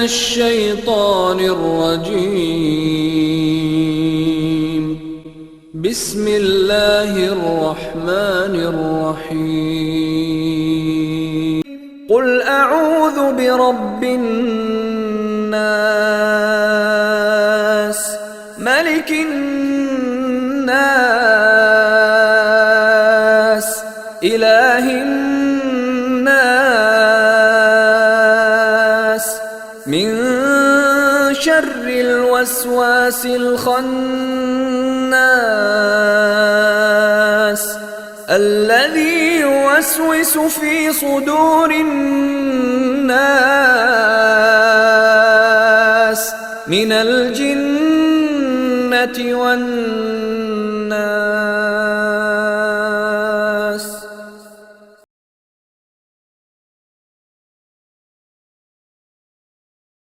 الشيطان الرجيم. بسم الله الرحمن الرحيم. قل أعوذ برب الناس، ملك الناس، إله الناس، من شر الوسواس الخناس، الذي يوسوس في صدور الناس من الجنة والناس.